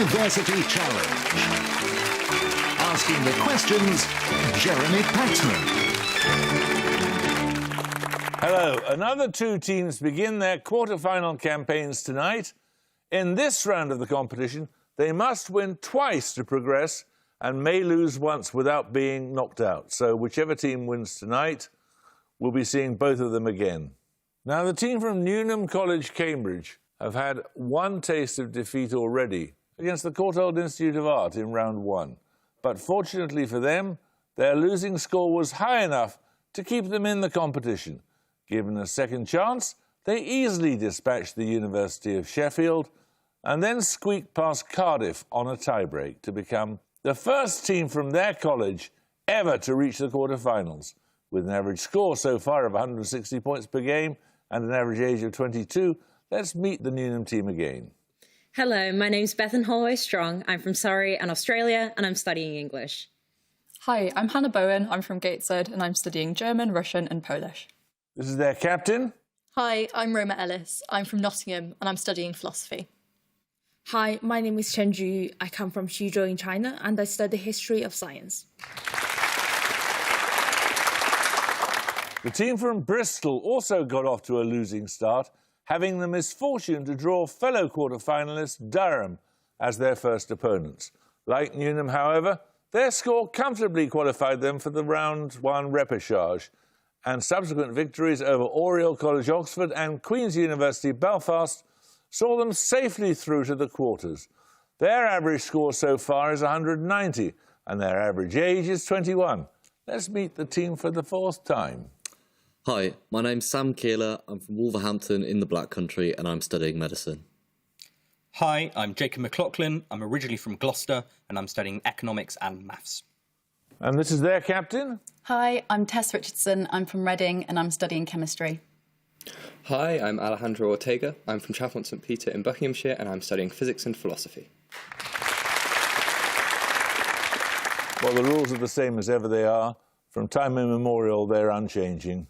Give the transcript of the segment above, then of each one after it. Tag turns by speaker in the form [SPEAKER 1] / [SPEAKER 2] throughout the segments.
[SPEAKER 1] University Challenge. Asking the questions, Jeremy Paxman.
[SPEAKER 2] Hello. Another two teams begin their quarter-final campaigns tonight. In this round of the competition, they must win twice to progress and may lose once without being knocked out. So whichever team wins tonight, we'll be seeing both of them again. Now, the team from Newnham College, Cambridge, have had one taste of defeat already against the Courtauld Institute of Art in round one. But fortunately for them, their losing score was high enough to keep them in the competition. Given a second chance, they easily dispatched the University of Sheffield and then squeaked past Cardiff on a tiebreak to become the first team from their college ever to reach the quarter-finals. With an average score so far of 160 points per game and an average age of 22, let's meet the Newnham team again.
[SPEAKER 3] Hello, my name's Bethan Holloway-Strong. I'm from Surrey and Australia, and I'm studying English.
[SPEAKER 4] Hi, I'm Hannah Bowen. I'm from Gateshead, and I'm studying German, Russian and Polish.
[SPEAKER 2] This is their captain.
[SPEAKER 5] Hi, I'm Roma Ellis. I'm from Nottingham, and I'm studying philosophy.
[SPEAKER 6] Hi, my name is Chen Ju. I come from Xuzhou in China, and I study history of science.
[SPEAKER 2] The team from Bristol also got off to a losing start, having the misfortune to draw fellow quarter-finalists Durham as their first opponents. Like Newnham, however, their score comfortably qualified them for the round one repechage, and subsequent victories over Oriel College, Oxford and Queen's University, Belfast, saw them safely through to the quarters. Their average score so far is 190, and their average age is 21. Let's meet the team for the fourth time.
[SPEAKER 7] Hi, my name's Sam Keeler. I'm from Wolverhampton in the Black Country and I'm studying medicine.
[SPEAKER 8] Hi, I'm Jacob McLaughlin. I'm originally from Gloucester and I'm studying economics and maths.
[SPEAKER 2] And this is their captain.
[SPEAKER 9] Hi, I'm Tess Richardson. I'm from Reading and I'm studying chemistry.
[SPEAKER 10] Hi, I'm Alejandro Ortega. I'm from Chalfont St Peter in Buckinghamshire and I'm studying physics and philosophy.
[SPEAKER 2] Well, the rules are the same as ever they are. From time immemorial, they're unchanging.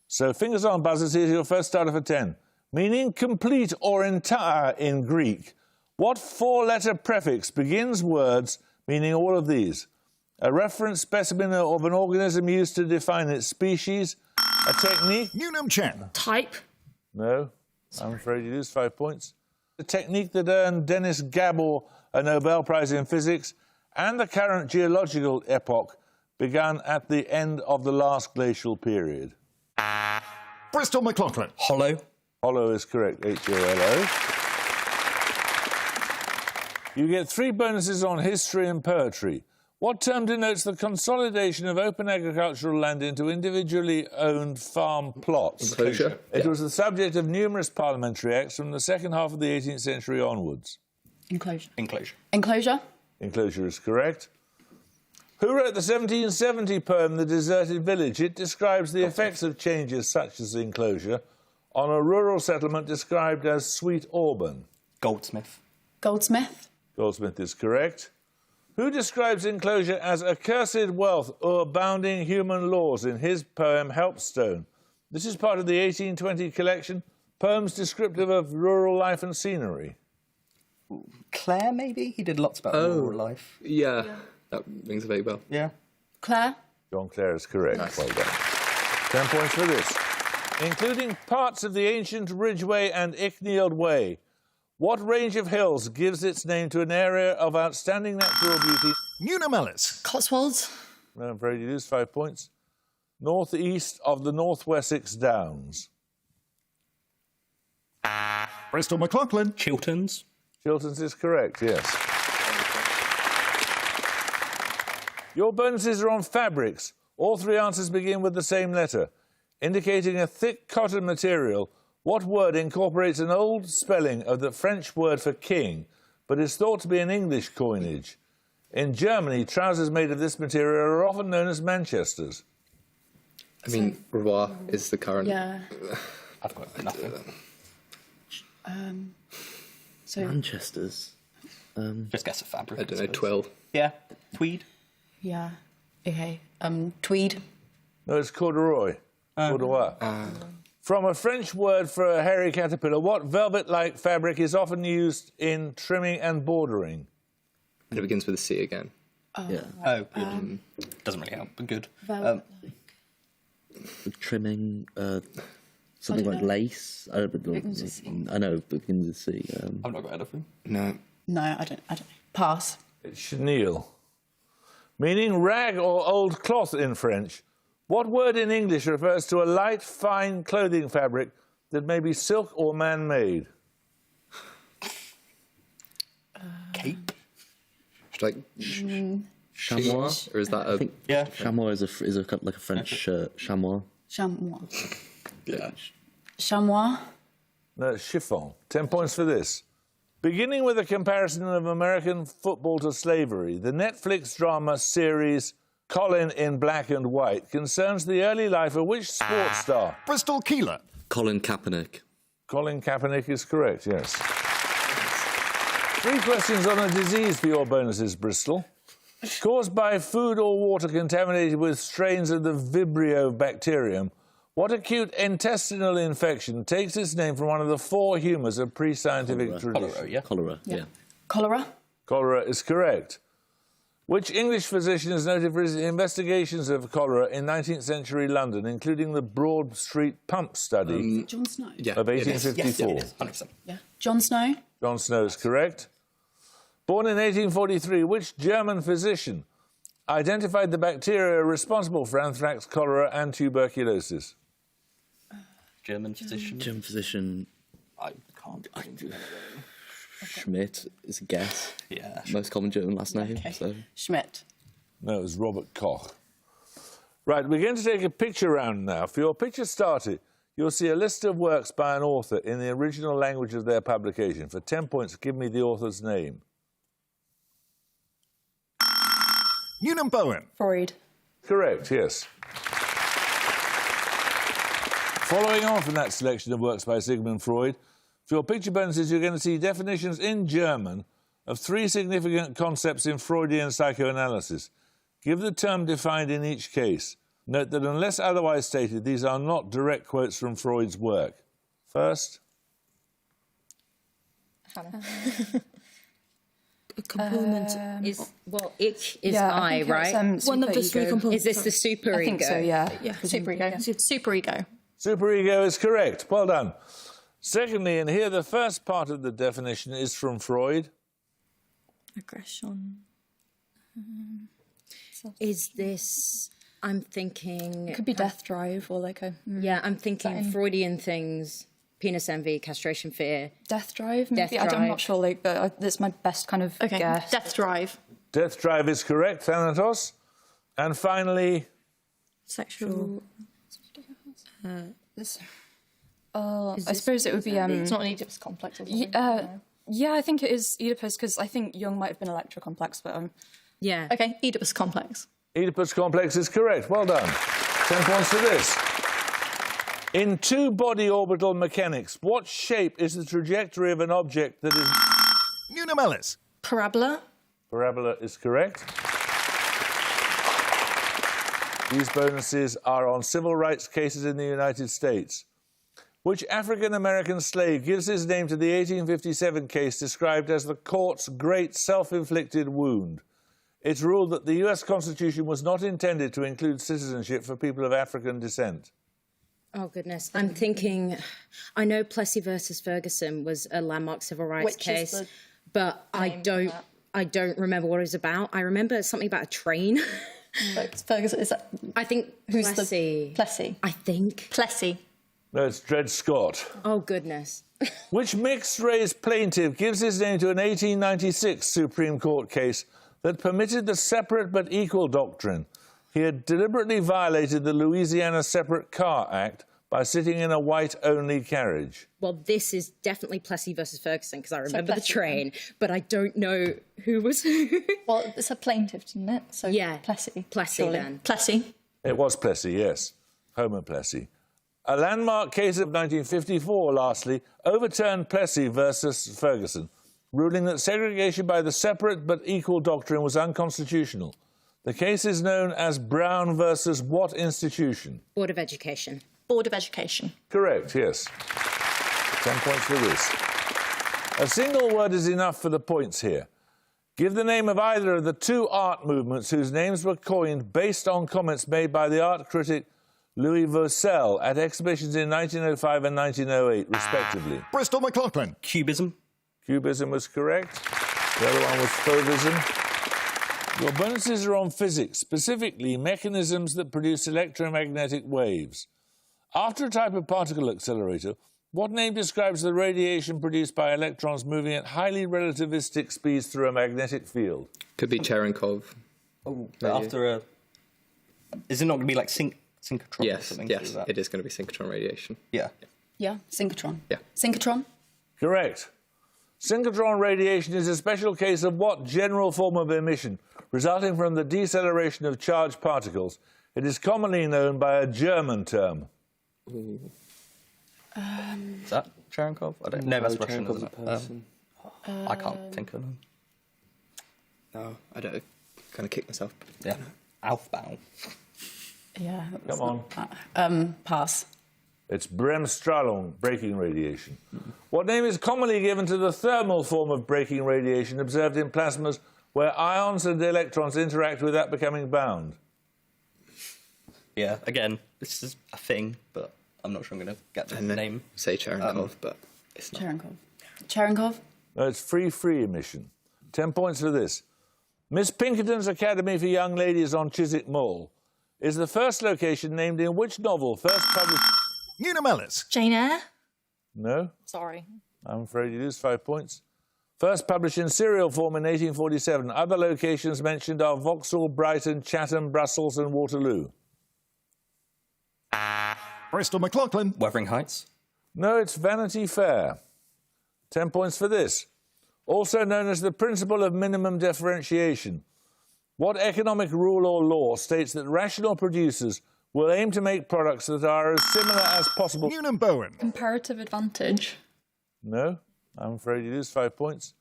[SPEAKER 2] So fingers on buzzers, here's your first starter for 10. Meaning complete or entire in Greek. What four-letter prefix begins words meaning all of these? A reference specimen of an organism used to define its species. A technique.
[SPEAKER 1] Newnham Chen.
[SPEAKER 6] Type.
[SPEAKER 2] No, I'm afraid you lose 5 points. A technique that earned Dennis Gabor a Nobel Prize in Physics, and the current geological epoch began at the end of the last glacial period.
[SPEAKER 1] Bristol McLaughlin.
[SPEAKER 8] Hollow.
[SPEAKER 2] Hollow is correct, H-O-L-O. You get 3 bonuses on history and poetry. What term denotes the consolidation of open agricultural land into individually owned farm plots?
[SPEAKER 10] Enclosure.
[SPEAKER 2] It was the subject of numerous parliamentary acts from the second half of the 18th century onwards.
[SPEAKER 9] Enclosure.
[SPEAKER 8] Enclosure.
[SPEAKER 9] Enclosure.
[SPEAKER 2] Enclosure is correct. Who wrote the 1770 poem The Deserted Village? It describes the effects of changes such as enclosure on a rural settlement described as Sweet Auburn.
[SPEAKER 8] Goldsmith.
[SPEAKER 9] Goldsmith.
[SPEAKER 2] Goldsmith is correct. Who describes enclosure as accursed wealth o'erbounding human laws in his poem Helpstone? This is part of the 1820 collection, poems descriptive of rural life and scenery.
[SPEAKER 8] Clare, maybe? He did lots about rural life.
[SPEAKER 10] Yeah, that rings a vague bell.
[SPEAKER 8] Yeah.
[SPEAKER 9] Clare.
[SPEAKER 2] John Clare is correct.
[SPEAKER 8] Nice.
[SPEAKER 2] Well done. 10 points for this. Including parts of the ancient Ridgeway and Icknield Way, what range of hills gives its name to an area of outstanding natural beauty?
[SPEAKER 1] Newnham Ellis.
[SPEAKER 5] Cotswolds.
[SPEAKER 2] No, I'm afraid you lose 5 points. Northeast of the North Wessex Downs.
[SPEAKER 1] Bristol McLaughlin.
[SPEAKER 8] Chilterns.
[SPEAKER 2] Chilterns is correct, yes. Your bonuses are on fabrics. All 3 answers begin with the same letter. Indicating a thick cotton material, what word incorporates an old spelling of the French word for king, but is thought to be an English coinage? In Germany, trousers made of this material are often known as Manchesters.
[SPEAKER 10] I mean, Roi is the current.
[SPEAKER 9] Yeah.
[SPEAKER 8] I've got nothing.
[SPEAKER 9] So.
[SPEAKER 7] Manchester's.
[SPEAKER 8] Just guess a fabric.
[SPEAKER 10] I don't know, 12.
[SPEAKER 8] Yeah. Tweed.
[SPEAKER 9] Yeah. Okay. Tweed.
[SPEAKER 2] No, it's corduroy. Corduroy. From a French word for a hairy caterpillar, what velvet-like fabric is often used in trimming and bordering?
[SPEAKER 10] And it begins with a C again.
[SPEAKER 8] Doesn't really help, but good.
[SPEAKER 7] Trimming, something like lace. I know, it begins with C.
[SPEAKER 10] I've not got anything.
[SPEAKER 7] No.
[SPEAKER 9] No, I don't know. Pass.
[SPEAKER 2] It's chenille. Meaning rag or old cloth in French. What word in English refers to a light, fine clothing fabric that may be silk or man-made?
[SPEAKER 8] Cape?
[SPEAKER 10] Like chamois? Or is that a...
[SPEAKER 8] Yeah.
[SPEAKER 7] Chamois is like a French shirt. Chamois.
[SPEAKER 9] Chamois.
[SPEAKER 10] Yeah.
[SPEAKER 9] Chamois.
[SPEAKER 2] No, it's chiffon. 10 points for this. Beginning with a comparison of American football to slavery, the Netflix drama series Colin in Black and White concerns the early life of which sports star?
[SPEAKER 1] Bristol Keeler.
[SPEAKER 7] Colin Kaepernick.
[SPEAKER 2] Colin Kaepernick is correct, yes. 3 questions on a disease for your bonuses, Bristol. Caused by food or water contaminated with strains of the Vibrio bacterium, what acute intestinal infection takes its name from one of the 4 humours of pre-scientific tradition?
[SPEAKER 8] Cholera, yeah.
[SPEAKER 7] Cholera, yeah.
[SPEAKER 9] Cholera.
[SPEAKER 2] Cholera is correct. Which English physician is noted for his investigations of cholera in 19th century London, including the Broad Street Pump Study
[SPEAKER 9] John Snow.
[SPEAKER 10] Yeah.
[SPEAKER 2] of 1854?
[SPEAKER 8] Yeah, it is. 100%.
[SPEAKER 9] Yeah. John Snow.
[SPEAKER 2] John Snow is correct. Born in 1843, which German physician identified the bacteria responsible for anthrax, cholera and tuberculosis?
[SPEAKER 8] German physician.
[SPEAKER 7] German physician
[SPEAKER 8] I can't.
[SPEAKER 7] Schmidt is a guess.
[SPEAKER 8] Yeah.
[SPEAKER 7] Most common German last name.
[SPEAKER 9] Okay.
[SPEAKER 7] So.
[SPEAKER 9] Schmidt.
[SPEAKER 2] No, it was Robert Koch. Right, we're going to take a picture round now. For your picture starter, you'll see a list of works by an author in the original language of their publication. For 10 points, give me the author's name.
[SPEAKER 1] Newnham Bowen.
[SPEAKER 4] Freud.
[SPEAKER 2] Correct, yes. Following on from that selection of works by Sigmund Freud, for your picture bonuses, you're going to see definitions in German of 3 significant concepts in Freudian psychoanalysis. Give the term defined in each case. Note that unless otherwise stated, these are not direct quotes from Freud's work. First.
[SPEAKER 6] A component
[SPEAKER 3] Is ich is I, right?
[SPEAKER 6] one of the 3 components.
[SPEAKER 3] Is this the superego?
[SPEAKER 4] I think so, yeah.
[SPEAKER 5] Superego. Superego.
[SPEAKER 2] Superego is correct. Well done. Secondly, and here the first part of the definition is from Freud.
[SPEAKER 6] Aggression.
[SPEAKER 3] Is this... I'm thinking...
[SPEAKER 4] It could be death drive or like a...
[SPEAKER 3] Yeah, I'm thinking Freudian things. Penis envy, castration fear.
[SPEAKER 4] Death drive, maybe?
[SPEAKER 3] Death
[SPEAKER 4] I'm
[SPEAKER 3] drive.
[SPEAKER 4] not sure, like, but that's my best kind of
[SPEAKER 5] Okay.
[SPEAKER 4] guess.
[SPEAKER 5] Death drive.
[SPEAKER 2] Death drive is correct, Thanatos. And finally,
[SPEAKER 6] Sexual.
[SPEAKER 4] I suppose it would be...
[SPEAKER 5] It's not an Oedipus complex or something.
[SPEAKER 4] yeah, I think it is Oedipus, because I think Jung might have been Electra complex, but...
[SPEAKER 3] Yeah.
[SPEAKER 5] Okay, Oedipus complex.
[SPEAKER 2] Oedipus complex is correct. Well done. 10 points for this. In two-body orbital mechanics, what shape is the trajectory of an object that is...
[SPEAKER 1] Newnham Ellis.
[SPEAKER 5] Parabola.
[SPEAKER 2] Parabola is correct. These bonuses are on civil rights cases in the United States. Which African-American slave gives his name to the 1857 case described as the court's great self-inflicted wound? It's ruled that the US Constitution was not intended to include citizenship for people of African descent.
[SPEAKER 3] Oh, goodness. I'm thinking... I know Plessy versus Ferguson was a landmark civil rights
[SPEAKER 5] Which is
[SPEAKER 3] case,
[SPEAKER 5] the
[SPEAKER 3] but I don't remember what it was about. I remember something about a train.
[SPEAKER 5] Ferguson, is that...
[SPEAKER 3] I think
[SPEAKER 5] Who's
[SPEAKER 3] Plessy.
[SPEAKER 5] the... Plessy.
[SPEAKER 3] I think.
[SPEAKER 5] Plessy.
[SPEAKER 2] No, it's Dred Scott.
[SPEAKER 3] Oh, goodness.
[SPEAKER 2] Which mixed-race plaintiff gives his name to an 1896 Supreme Court case that permitted the separate but equal doctrine? He had deliberately violated the Louisiana Separate Car Act by sitting in a white-only carriage.
[SPEAKER 3] Well, this is definitely Plessy versus Ferguson, because I remember the
[SPEAKER 5] Plessy,
[SPEAKER 3] train, but I don't know who was who.
[SPEAKER 5] Well, it's a plaintiff, isn't it? So
[SPEAKER 3] Yeah.
[SPEAKER 5] Plessy.
[SPEAKER 3] Plessy,
[SPEAKER 5] surely.
[SPEAKER 3] then.
[SPEAKER 5] Plessy.
[SPEAKER 2] It was Plessy, yes. Homer Plessy. A landmark case of 1954, lastly, overturned Plessy versus Ferguson, ruling that segregation by the separate but equal doctrine was unconstitutional. The case is known as Brown versus what institution?
[SPEAKER 3] Board of Education.
[SPEAKER 5] Board of Education.
[SPEAKER 2] Correct, yes. 10 points for this. A single word is enough for the points here. Give the name of either of the two art movements whose names were coined based on comments made by the art critic Louis Vaucel at exhibitions in 1905 and 1908, respectively.
[SPEAKER 1] Bristol McLaughlin.
[SPEAKER 8] Cubism.
[SPEAKER 2] Cubism was correct. The other one was Fauvism. Your bonuses are on physics, specifically mechanisms that produce electromagnetic waves. After a type of particle accelerator, what name describes the radiation produced by electrons moving at highly relativistic speeds through a magnetic field?
[SPEAKER 10] Could be Cherenkov.
[SPEAKER 8] Oh, but after a... Is it not going to be like synchrotron or
[SPEAKER 10] Yes,
[SPEAKER 8] something?
[SPEAKER 10] yes, it is going to be synchrotron radiation.
[SPEAKER 8] Yeah.
[SPEAKER 9] Yeah, synchrotron.
[SPEAKER 10] Yeah.
[SPEAKER 9] Synchrotron?
[SPEAKER 2] Correct. Synchrotron radiation is a special case of what general form of emission resulting from the deceleration of charged particles? It is commonly known by a German term.
[SPEAKER 8] Is that Cherenkov? I don't know. That's Russian,
[SPEAKER 10] Cherenkov's
[SPEAKER 8] isn't
[SPEAKER 10] a
[SPEAKER 8] it?
[SPEAKER 10] person.
[SPEAKER 8] I can't think of them.
[SPEAKER 10] No, I don't. Kind of kick myself.
[SPEAKER 8] Yeah. Aufbau.
[SPEAKER 4] Yeah.
[SPEAKER 2] Come on.
[SPEAKER 9] Pass.
[SPEAKER 2] It's Bremsstrahlung, braking radiation. What name is commonly given to the thermal form of braking radiation observed in plasmas where ions and electrons interact with that becoming bound?
[SPEAKER 8] Yeah, again, this is a thing, but I'm not sure I'm going to get the name.
[SPEAKER 10] Say Cherenkov, but it's not.
[SPEAKER 9] Cherenkov. Cherenkov?
[SPEAKER 2] No, it's free emission. 10 points for this. Miss Pinkerton's Academy for Young Ladies on Chiswick Mall is the first location named in which novel first published...
[SPEAKER 1] Newnham Ellis.
[SPEAKER 5] Jane Eyre?
[SPEAKER 2] No?
[SPEAKER 5] Sorry.
[SPEAKER 2] I'm afraid you lose 5 points. First published in serial form in 1847. Other locations mentioned are Vauxhall, Brighton, Chatham, Brussels and Waterloo.
[SPEAKER 1] Bristol McLaughlin.
[SPEAKER 8] Wuthering Heights.
[SPEAKER 2] No, it's Vanity Fair. 10 points for this. Also known as the principle of minimum differentiation. What economic rule or law states that rational producers will aim to make products that are as similar as possible?
[SPEAKER 1] Newnham Bowen.
[SPEAKER 4] Comparative advantage.
[SPEAKER 2] No, I'm afraid you lose 5 points.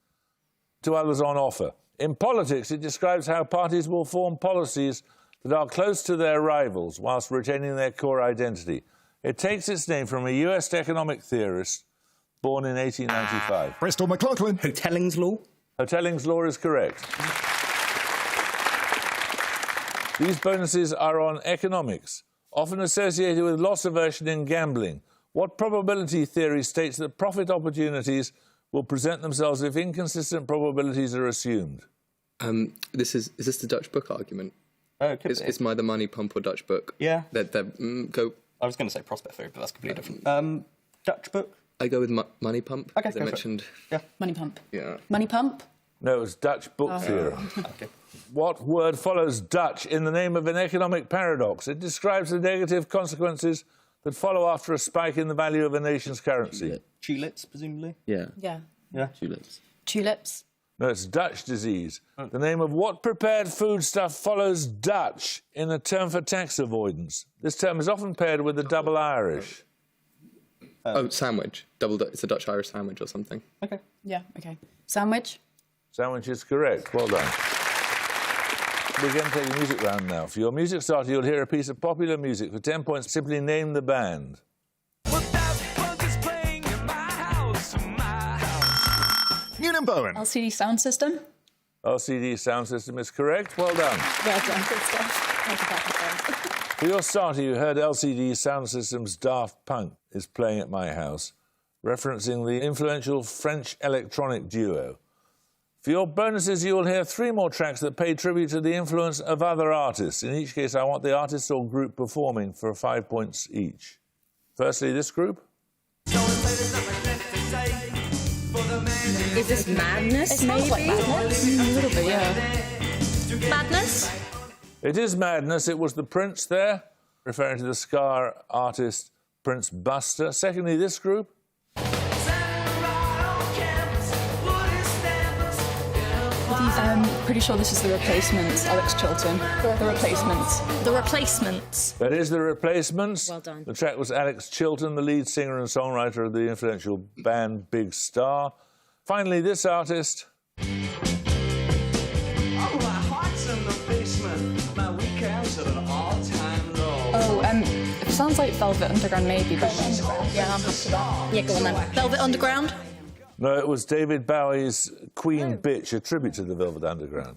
[SPEAKER 2] Two others on offer. In politics, it describes how parties will form policies that are close to their rivals whilst retaining their core identity. It takes its name from a US economic theorist born in 1895.
[SPEAKER 1] Bristol McLaughlin.
[SPEAKER 8] Hotelling's Law.
[SPEAKER 2] Hotelling's law is correct. These bonuses are on economics, often associated with loss aversion in gambling. What probability theory states that profit opportunities will present themselves if inconsistent probabilities are assumed?
[SPEAKER 10] Is this the Dutch book argument?
[SPEAKER 8] Oh, it could be.
[SPEAKER 10] It's my The Money Pump or Dutch book.
[SPEAKER 8] Yeah.
[SPEAKER 10] Go.
[SPEAKER 8] I was going to say prospect theory, but that's completely different. Dutch book?
[SPEAKER 10] I go with Money Pump.
[SPEAKER 8] Okay,
[SPEAKER 10] as I
[SPEAKER 8] go for it.
[SPEAKER 10] mentioned.
[SPEAKER 8] Yeah.
[SPEAKER 9] Money pump.
[SPEAKER 10] Yeah.
[SPEAKER 9] Money pump?
[SPEAKER 2] No, it was Dutch book theory.
[SPEAKER 8] Okay.
[SPEAKER 2] What word follows Dutch in the name of an economic paradox? It describes the negative consequences that follow after a spike in the value of a nation's currency.
[SPEAKER 8] Tulips, presumably?
[SPEAKER 10] Yeah.
[SPEAKER 9] Yeah.
[SPEAKER 8] Yeah.
[SPEAKER 10] Tulips.
[SPEAKER 9] Tulips?
[SPEAKER 2] No, it's Dutch disease. The name of what prepared foodstuff follows Dutch in a term for tax avoidance? This term is often paired with the double Irish.
[SPEAKER 10] Sandwich. It's a Dutch-Irish sandwich or something.
[SPEAKER 8] Okay.
[SPEAKER 9] Yeah, okay. Sandwich?
[SPEAKER 2] Sandwich is correct. Well done. We're going to take a music round now. For your music starter, you'll hear a piece of popular music. For 10 points, simply name the band.
[SPEAKER 1] Newnham Bowen.
[SPEAKER 4] LCD sound system.
[SPEAKER 2] LCD sound system is correct. Well done.
[SPEAKER 4] Well done, good stuff.
[SPEAKER 2] For your starter, you heard LCD Sound System's Daft Punk is playing at my house, referencing the influential French electronic duo. For your bonuses, you will hear 3 more tracks that pay tribute to the influence of other artists. In each case, I want the artist or group performing for 5 points each. Firstly, this group.
[SPEAKER 3] Is this Madness, maybe?
[SPEAKER 4] Like Madness? A little bit, yeah.
[SPEAKER 5] Madness?
[SPEAKER 2] It is Madness. It was the Prince there, referring to the ska artist Prince Buster. Secondly, this group.
[SPEAKER 4] I'm pretty sure this is The Replacements, Alex Chilton. The Replacements.
[SPEAKER 5] The Replacements.
[SPEAKER 2] That is The Replacements.
[SPEAKER 3] Well done.
[SPEAKER 2] The track was Alex Chilton, the lead singer and songwriter of the influential band Big Star. Finally, this artist.
[SPEAKER 4] It sounds sounds like Velvet Underground, maybe, but
[SPEAKER 5] Yeah, I'm happy with that.
[SPEAKER 3] Yeah, go on then.
[SPEAKER 5] Velvet Underground.
[SPEAKER 2] No, it was David Bowie's Queen Bitch, a tribute to the Velvet Underground.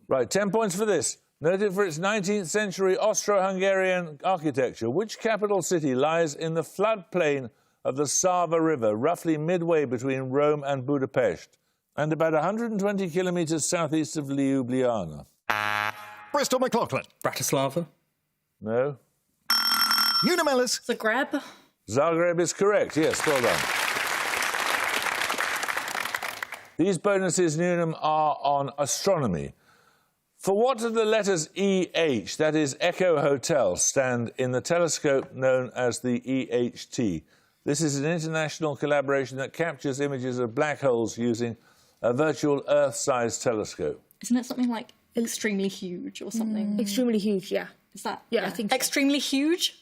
[SPEAKER 2] Right, 10 points for this. Noted for its 19th century Austro-Hungarian architecture, which capital city lies in the floodplain of the Sava River, roughly midway between Rome and Budapest, and about 120 kilometres southeast of Ljubljana?
[SPEAKER 1] Bristol McLaughlin.
[SPEAKER 8] Bratislava.
[SPEAKER 2] No?
[SPEAKER 1] Una Mellis.
[SPEAKER 5] Zagreb.
[SPEAKER 2] Zagreb is correct, yes, well done. These bonuses, Newnham, are on astronomy. For what do the letters EH, that is Echo Hotel, stand in the telescope known as the EHT? This is an international collaboration that captures images of black holes using a virtual Earth-sized telescope.
[SPEAKER 5] Isn't it something like extremely huge or something?
[SPEAKER 6] Extremely huge, yeah.
[SPEAKER 5] Is that?
[SPEAKER 6] Yeah, I think so.
[SPEAKER 5] Extremely huge?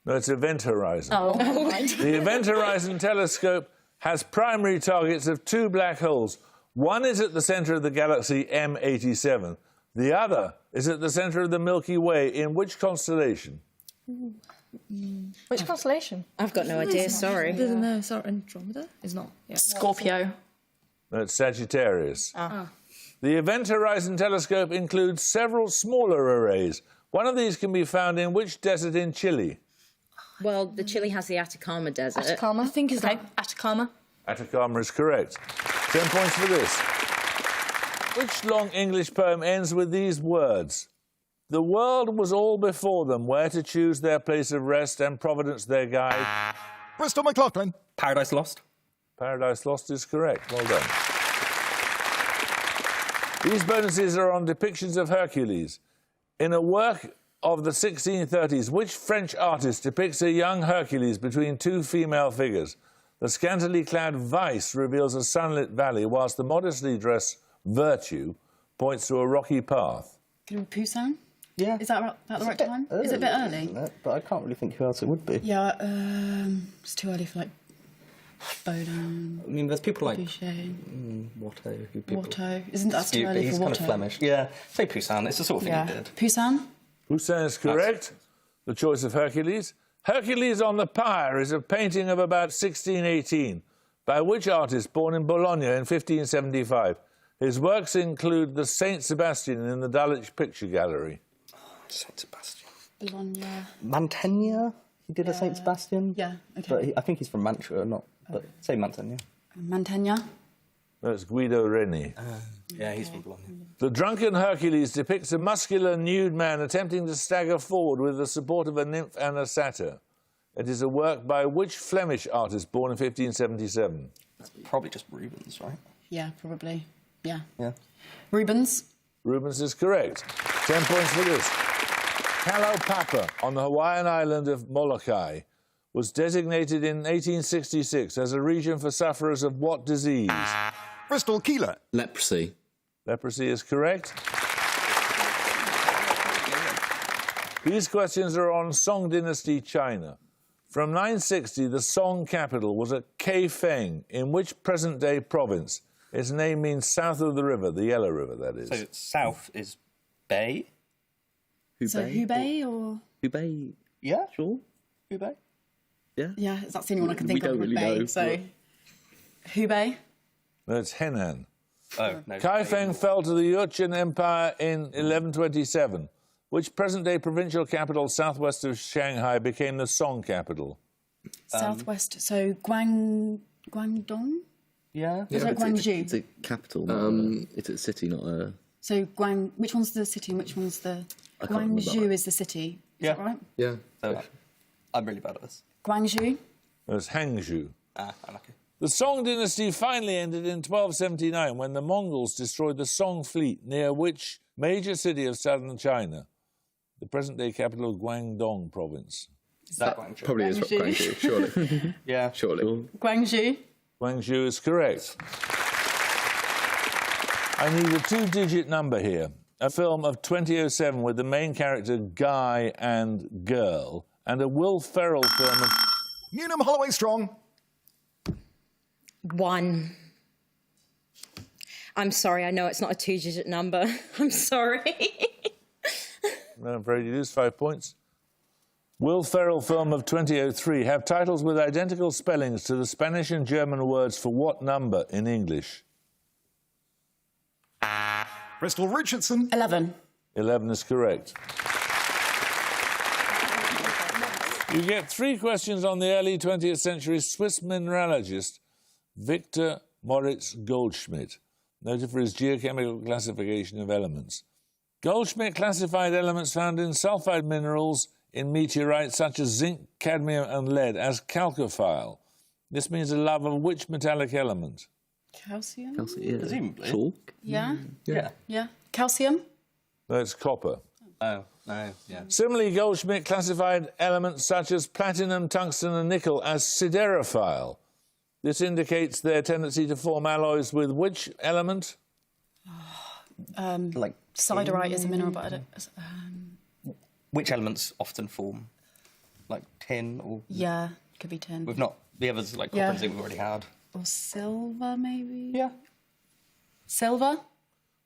[SPEAKER 2] No, it's Event Horizon.
[SPEAKER 5] Oh, never mind.
[SPEAKER 2] The Event Horizon telescope has primary targets of two black holes. One is at the centre of the galaxy M87. The other is at the centre of the Milky Way. In which constellation?
[SPEAKER 4] which constellation?
[SPEAKER 3] I've got no idea, sorry.
[SPEAKER 6] Doesn't know, sorry, Andromeda? It's not. Yeah.
[SPEAKER 5] Scorpio.
[SPEAKER 2] No, it's Sagittarius. The Event Horizon telescope includes several smaller arrays. One of these can be found in which desert in Chile?
[SPEAKER 3] Well, the Chile has the Atacama Desert.
[SPEAKER 4] Atacama?
[SPEAKER 6] I think it's
[SPEAKER 5] Okay,
[SPEAKER 6] that.
[SPEAKER 5] Atacama.
[SPEAKER 2] Atacama is correct. 10 points for this. Which long English poem ends with these words? The world was all before them, where to choose their place of rest and Providence their guide.
[SPEAKER 1] Bristol McLaughlin.
[SPEAKER 8] Paradise Lost.
[SPEAKER 2] Paradise Lost is correct. Well done. These bonuses are on depictions of Hercules. In a work of the 1630s, which French artist depicts a young Hercules between two female figures? The scantily clad Vice reveals a sunlit valley, whilst the modestly dressed Virtue points to a rocky path.
[SPEAKER 9] Could it be Poussin?
[SPEAKER 10] Yeah.
[SPEAKER 9] Is that about the right time? Is it a bit early?
[SPEAKER 10] But I can't really think who else it would be.
[SPEAKER 9] Yeah, it's too early for like Baudin,
[SPEAKER 8] I mean, there's people like
[SPEAKER 9] Boucher,
[SPEAKER 8] Watteau. Who people...
[SPEAKER 9] Watteau. Isn't that too
[SPEAKER 8] Stupid,
[SPEAKER 9] early
[SPEAKER 8] he's
[SPEAKER 9] for
[SPEAKER 8] kind
[SPEAKER 9] Watteau?
[SPEAKER 8] of Flemish. Yeah, say Poussin. It's the sort of thing he did.
[SPEAKER 9] Poussin?
[SPEAKER 2] Poussin is correct. The choice of Hercules. Hercules on the Pyre is a painting of about 1618 by which artist born in Bologna in 1575? His works include the Saint Sebastian in the Dulwich Picture Gallery.
[SPEAKER 8] Saint Sebastian.
[SPEAKER 9] Bologna.
[SPEAKER 10] Mantegna? He did a Saint Sebastian?
[SPEAKER 9] Yeah, okay.
[SPEAKER 10] But I think he's from Mantua, not... But say Mantegna.
[SPEAKER 9] Mantegna?
[SPEAKER 2] That's Guido Reni.
[SPEAKER 8] Yeah, he's from Bologna.
[SPEAKER 2] The Drunken Hercules depicts a muscular nude man attempting to stagger forward with the support of a nymph and a satyr. It is a work by which Flemish artist born in 1577?
[SPEAKER 8] Probably just Rubens, right?
[SPEAKER 9] Yeah, probably. Yeah.
[SPEAKER 10] Yeah.
[SPEAKER 9] Rubens?
[SPEAKER 2] Rubens is correct. 10 points for this. Kalaupapa on the Hawaiian island of Molokai was designated in 1866 as a region for sufferers of what disease?
[SPEAKER 1] Bristol Keeler.
[SPEAKER 7] Leprosy.
[SPEAKER 2] Leprosy is correct. These questions are on Song Dynasty China. From 960, the Song capital was at Kaifeng, in which present-day province? Its name means south of the river, the Yellow River, that is.
[SPEAKER 8] So south is Bay.
[SPEAKER 9] So Hubei or...?
[SPEAKER 7] Hubei.
[SPEAKER 8] Yeah,
[SPEAKER 7] Sure.
[SPEAKER 8] Hubei.
[SPEAKER 9] Yeah, that's the only one I can think
[SPEAKER 7] We
[SPEAKER 9] of
[SPEAKER 7] don't
[SPEAKER 9] with
[SPEAKER 7] really
[SPEAKER 9] Bay,
[SPEAKER 7] know,
[SPEAKER 9] so... Hubei?
[SPEAKER 2] No, it's Henan.
[SPEAKER 8] Oh, no.
[SPEAKER 2] Kaifeng fell to the Jurchen Empire in 1127, which present-day provincial capital southwest of Shanghai became the Song capital.
[SPEAKER 9] Southwest, so Guangdong?
[SPEAKER 8] Yeah.
[SPEAKER 9] Is it Guangzhou?
[SPEAKER 7] It's a capital. It's a city, not a...
[SPEAKER 9] So which one's the city and which one's the...
[SPEAKER 7] I can't remember
[SPEAKER 9] Guangzhou
[SPEAKER 7] that.
[SPEAKER 9] is the city, is
[SPEAKER 8] Yeah.
[SPEAKER 9] that right?
[SPEAKER 7] Yeah.
[SPEAKER 8] So, I'm really bad at this.
[SPEAKER 9] Guangzhou?
[SPEAKER 2] There's Hangzhou.
[SPEAKER 8] Unlucky.
[SPEAKER 2] The Song dynasty finally ended in 1279 when the Mongols destroyed the Song fleet near which major city of southern China, the present-day capital of Guangdong province.
[SPEAKER 8] Is that Guangzhou?
[SPEAKER 7] Probably is
[SPEAKER 9] Guangzhou.
[SPEAKER 7] Guangzhou, surely.
[SPEAKER 8] Yeah.
[SPEAKER 7] Surely.
[SPEAKER 9] Guangzhou?
[SPEAKER 2] Guangzhou is correct. I need a two-digit number here. A film of 2007 with the main character Guy and Girl, and a Will Ferrell film of...
[SPEAKER 1] Newnham Holloway Strong.
[SPEAKER 3] 1. I'm sorry, I know it's not a two-digit number. I'm sorry.
[SPEAKER 2] I'm afraid you lose 5 points. Will Ferrell film of 2003 have titles with identical spellings to the Spanish and German words for what number in English?
[SPEAKER 1] Bristol Richardson.
[SPEAKER 9] 11.
[SPEAKER 2] 11 is correct. You get 3 questions on the early 20th century Swiss mineralogist Victor Moritz Goldschmidt, noted for his geochemical classification of elements. Goldschmidt classified elements found in sulfide minerals in meteorites such as zinc, cadmium and lead as chalcophile. This means a love of which metallic element?
[SPEAKER 9] Calcium?
[SPEAKER 8] Presumably.
[SPEAKER 7] Chalk?
[SPEAKER 9] Yeah.
[SPEAKER 8] Yeah.
[SPEAKER 9] Yeah. Calcium?
[SPEAKER 2] No, it's copper.
[SPEAKER 8] Oh, no, yeah.
[SPEAKER 2] Similarly, Goldschmidt classified elements such as platinum, tungsten and nickel as siderophile. This indicates their tendency to form alloys with which element?
[SPEAKER 8] Like
[SPEAKER 9] Siderite is a mineral, but I don't...
[SPEAKER 8] which elements often form? Like tin or...
[SPEAKER 9] Yeah, could be tin.
[SPEAKER 8] We've not... The others, like copper
[SPEAKER 9] Yeah.
[SPEAKER 8] and zinc, we've already had.
[SPEAKER 9] Or silver, maybe?
[SPEAKER 8] Yeah.
[SPEAKER 9] Silver?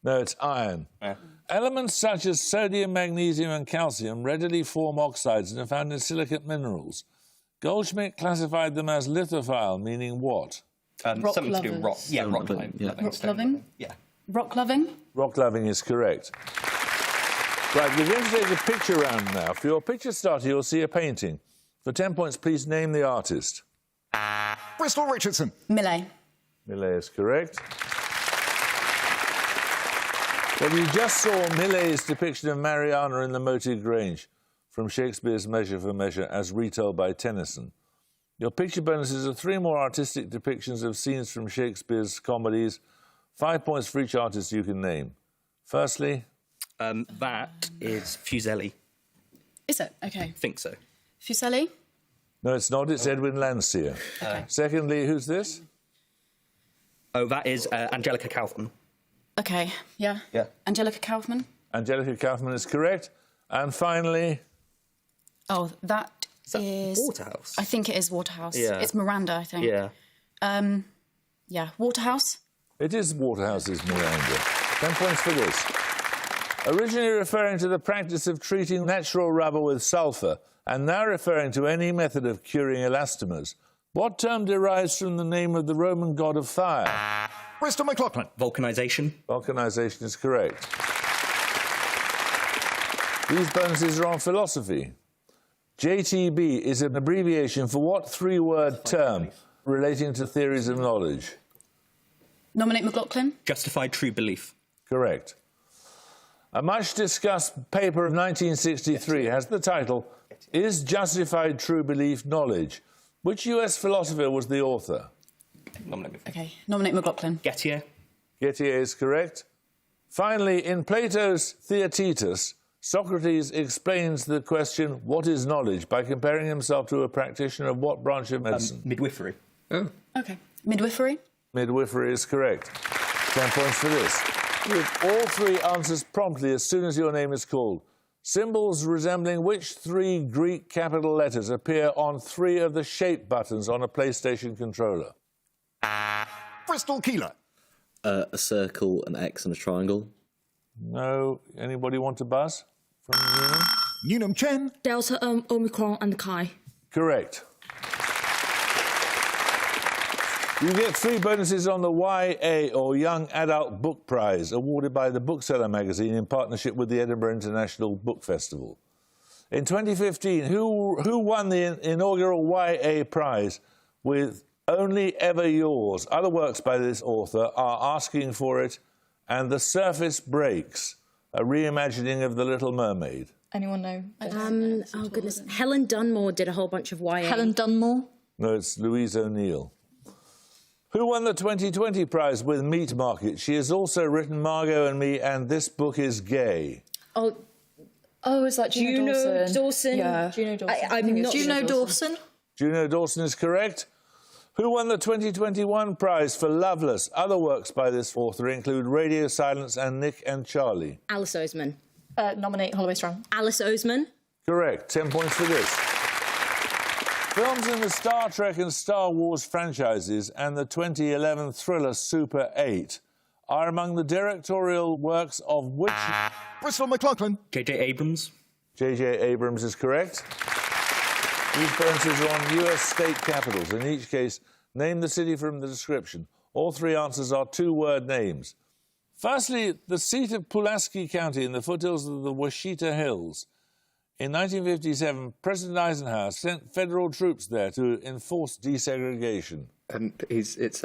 [SPEAKER 2] No, it's iron.
[SPEAKER 8] Yeah.
[SPEAKER 2] Elements such as sodium, magnesium and calcium readily form oxides and are found in silicate minerals. Goldschmidt classified them as lithophile, meaning what?
[SPEAKER 9] Rock
[SPEAKER 8] something to do with rock.
[SPEAKER 9] lovers.
[SPEAKER 8] Yeah, rock
[SPEAKER 7] loving,
[SPEAKER 8] loving.
[SPEAKER 7] yeah.
[SPEAKER 8] loving,
[SPEAKER 9] Rock
[SPEAKER 8] stone
[SPEAKER 9] loving?
[SPEAKER 8] Yeah.
[SPEAKER 9] Rock loving?
[SPEAKER 2] Rock loving is correct. Right, we're going to take a picture round now. For your picture starter, you'll see a painting. For 10 points, please name the artist.
[SPEAKER 1] Bristol Richardson.
[SPEAKER 9] Millet.
[SPEAKER 2] Millet is correct. Well, you just saw Millet's depiction of Mariana in the Moated Grange from Shakespeare's Measure for Measure as retold by Tennyson. Your picture bonuses are 3 more artistic depictions of scenes from Shakespeare's comedies. 5 points for each artist you can name. Firstly...
[SPEAKER 8] That is Fuseli.
[SPEAKER 9] Is it? Okay.
[SPEAKER 8] I think so.
[SPEAKER 9] Fuseli?
[SPEAKER 2] No, it's not. It's Edwin Landseer. Secondly, who's this?
[SPEAKER 8] Oh, that is Angelica Kauffman.
[SPEAKER 9] Okay, yeah.
[SPEAKER 8] Yeah.
[SPEAKER 9] Angelica Kaufman?
[SPEAKER 2] Angelica Kaufman is correct. And finally...
[SPEAKER 9] Oh, that is...
[SPEAKER 8] Waterhouse?
[SPEAKER 9] I think it is Waterhouse.
[SPEAKER 8] Yeah.
[SPEAKER 9] It's Miranda, I think.
[SPEAKER 8] Yeah.
[SPEAKER 9] Yeah, Waterhouse?
[SPEAKER 2] It is Waterhouse's Miranda. 10 points for this. Originally referring to the practice of treating natural rubber with sulphur, and now referring to any method of curing elastomers, what term derives from the name of the Roman god of fire?
[SPEAKER 1] Bristol McLaughlin.
[SPEAKER 8] Vulcanization.
[SPEAKER 2] Vulcanization is correct. These bonuses are on philosophy. JTB is an abbreviation for what 3-word term relating to theories of knowledge?
[SPEAKER 9] Nominate McLaughlin?
[SPEAKER 8] Justified true belief.
[SPEAKER 2] Correct. A much-discussed paper of 1963 has the title, Is Justified True Belief Knowledge? Which US philosopher was the author?
[SPEAKER 8] Nominate me.
[SPEAKER 9] Okay, nominate McLaughlin.
[SPEAKER 8] Gettier.
[SPEAKER 2] Gettier is correct. Finally, in Plato's Theaetetus, Socrates explains the question, what is knowledge, by comparing himself to a practitioner of what branch of medicine?
[SPEAKER 8] Midwifery.
[SPEAKER 7] Oh.
[SPEAKER 9] Okay. Midwifery?
[SPEAKER 2] Midwifery is correct. 10 points for this. Give all 3 answers promptly as soon as your name is called. Symbols resembling which 3 Greek capital letters appear on 3 of the shape buttons on a PlayStation controller?
[SPEAKER 1] Bristol Keeler.
[SPEAKER 7] A circle, an X and a triangle.
[SPEAKER 2] No. Anybody want to buzz from Newnham?
[SPEAKER 1] Newnham Chen.
[SPEAKER 6] Delta, Omicron, and Chi.
[SPEAKER 2] Correct. You get 3 bonuses on the YA, or Young Adult Book Prize, awarded by the Bookseller magazine in partnership with the Edinburgh International Book Festival. In 2015, who won the inaugural YA prize with Only Ever Yours? Other works by this author are Asking for It and The Surface Breaks, a reimagining of The Little Mermaid.
[SPEAKER 5] Anyone know?
[SPEAKER 3] Oh, goodness. Helen Dunmore did a whole bunch of YA.
[SPEAKER 5] Helen Dunmore?
[SPEAKER 2] No, it's Louise O'Neill. Who won the 2020 prize with Meat Market? She has also written Margot and Me and This Book is Gay.
[SPEAKER 5] Oh, is that Juno Dawson? Yeah. Juno Dawson.
[SPEAKER 3] I'm not
[SPEAKER 5] Juno Dawson?
[SPEAKER 2] Juno Dawson is correct. Who won the 2021 prize for Loveless? Other works by this author include Radio Silence and Nick and Charlie.
[SPEAKER 3] Alice Oseman.
[SPEAKER 5] Nominate Holloway Strong.
[SPEAKER 3] Alice Oseman.
[SPEAKER 2] Correct. 10 points for this. Films in the Star Trek and Star Wars franchises and the 2011 thriller Super 8 are among the directorial works of which...
[SPEAKER 1] Bristol McLaughlin.
[SPEAKER 8] J.J. Abrams.
[SPEAKER 2] J.J. Abrams is correct. These bonuses are on US state capitals. In each case, name the city from the description. All three answers are two-word names. Firstly, the seat of Pulaski County in the foothills of the Ouachita Hills. In 1957, President Eisenhower sent federal troops there to enforce desegregation.
[SPEAKER 10] It's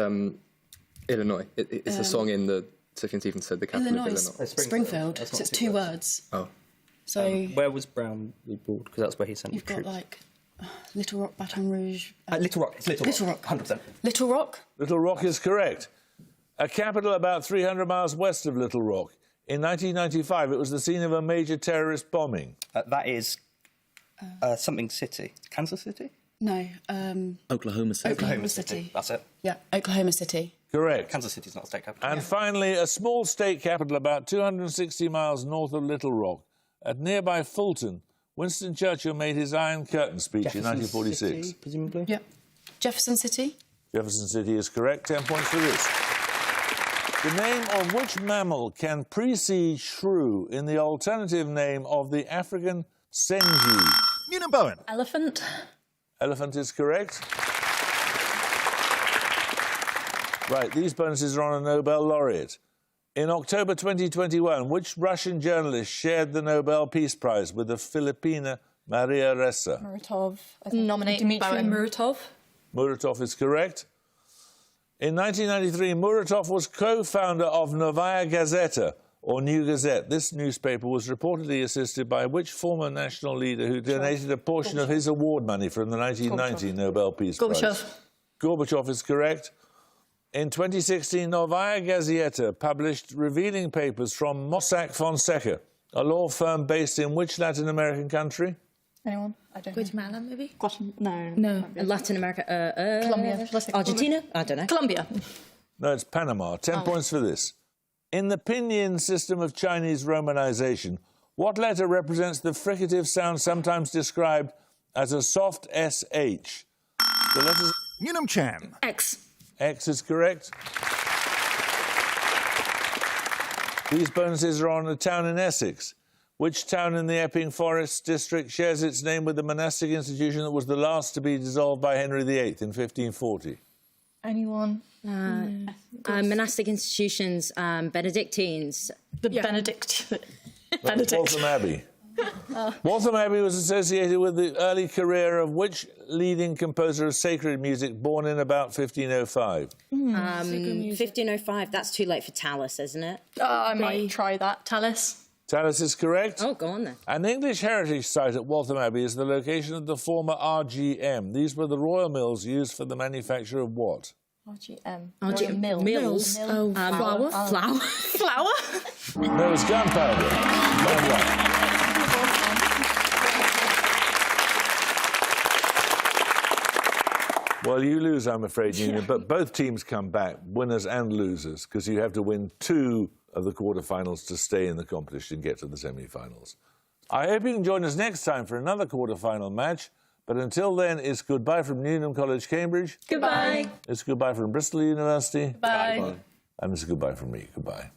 [SPEAKER 10] Illinois. It's a song in the Sufjan Stevens said the capital of Illinois.
[SPEAKER 9] Springfield. So it's two words.
[SPEAKER 10] Oh.
[SPEAKER 9] So
[SPEAKER 8] where was Brown ruled? Because that's where he sent
[SPEAKER 9] you've
[SPEAKER 8] the
[SPEAKER 9] got
[SPEAKER 8] troops.
[SPEAKER 9] like Little Rock, Baton Rouge.
[SPEAKER 8] Little Rock. It's Little Rock. 100%.
[SPEAKER 9] Little Rock.
[SPEAKER 2] Little Rock is correct. A capital about 300 miles west of Little Rock. In 1995, it was the scene of a major terrorist bombing.
[SPEAKER 8] That is something city. Kansas City?
[SPEAKER 9] No.
[SPEAKER 7] Oklahoma City.
[SPEAKER 9] Oklahoma City.
[SPEAKER 8] That's it.
[SPEAKER 9] Yeah, Oklahoma City.
[SPEAKER 2] Correct.
[SPEAKER 8] Kansas City's not a state capital.
[SPEAKER 2] And finally, a small state capital about 260 miles north of Little Rock. At nearby Fulton, Winston Churchill made his Iron Curtain speech in 1946.
[SPEAKER 8] City, presumably?
[SPEAKER 9] Yeah. Jefferson City.
[SPEAKER 2] Jefferson City is correct. 10 points for this. The name of which mammal can precede shrew in the alternative name of the African senju?
[SPEAKER 1] Newnham Bowen.
[SPEAKER 5] Elephant.
[SPEAKER 2] Elephant is correct. Right, these bonuses are on a Nobel laureate. In October 2021, which Russian journalist shared the Nobel Peace Prize with the Filipina Maria Ressa?
[SPEAKER 5] Muratov. Nominate Dmitry Muratov.
[SPEAKER 2] Muratov is correct. In 1993, Muratov was co-founder of Novaya Gazeta, or New Gazette. This newspaper was reportedly assisted by which former national leader who donated a portion of his award money from the 1990 Nobel Peace Prize? Gorbachev is correct. In 2016, Novaya Gazeta published revealing papers from Mossack Fonseca, a law firm based in which Latin American country?
[SPEAKER 5] Anyone? I don't know.
[SPEAKER 6] Guatemala, maybe?
[SPEAKER 5] No.
[SPEAKER 3] Latin America.
[SPEAKER 5] Colombia.
[SPEAKER 3] Argentina? I don't know.
[SPEAKER 5] Colombia.
[SPEAKER 2] No, it's Panama. 10 points for this. In the pinyin system of Chinese romanization, what letter represents the fricative sound sometimes described as a soft SH? The letters...
[SPEAKER 1] Newnham Chan.
[SPEAKER 5] X.
[SPEAKER 2] X is correct. These bonuses are on a town in Essex. Which town in the Epping Forest district shares its name with the monastic institution that was the last to be dissolved by Henry VIII in 1540?
[SPEAKER 5] Anyone?
[SPEAKER 3] Monastic institutions, Benedictines.
[SPEAKER 5] Benedict.
[SPEAKER 2] Waltham Abbey. Waltham Abbey was associated with the early career of which leading composer of sacred music born in about 1505?
[SPEAKER 3] 1505, that's too late for Tallis, isn't it?
[SPEAKER 5] I might try that. Tallis.
[SPEAKER 2] Tallis is correct.
[SPEAKER 3] Oh, go on then.
[SPEAKER 2] An English heritage site at Waltham Abbey is the location of the former RGM. These were the royal mills used for the manufacture of what?
[SPEAKER 5] RGM.
[SPEAKER 3] Mills.
[SPEAKER 6] Oh, flour.
[SPEAKER 3] Flour.
[SPEAKER 5] Flour?
[SPEAKER 2] No, it's gunpowder. Well done. Well, you lose, I'm afraid, Nina, but both teams come back, winners and losers, because you have to win 2 of the quarterfinals to stay in the competition and get to the semi-finals. I hope you can join us next time for another quarterfinal match, but until then, it's goodbye from Newnham College, Cambridge.
[SPEAKER 3] Goodbye.
[SPEAKER 2] It's goodbye from Bristol University.
[SPEAKER 5] Bye.
[SPEAKER 2] And it's goodbye from me. Goodbye.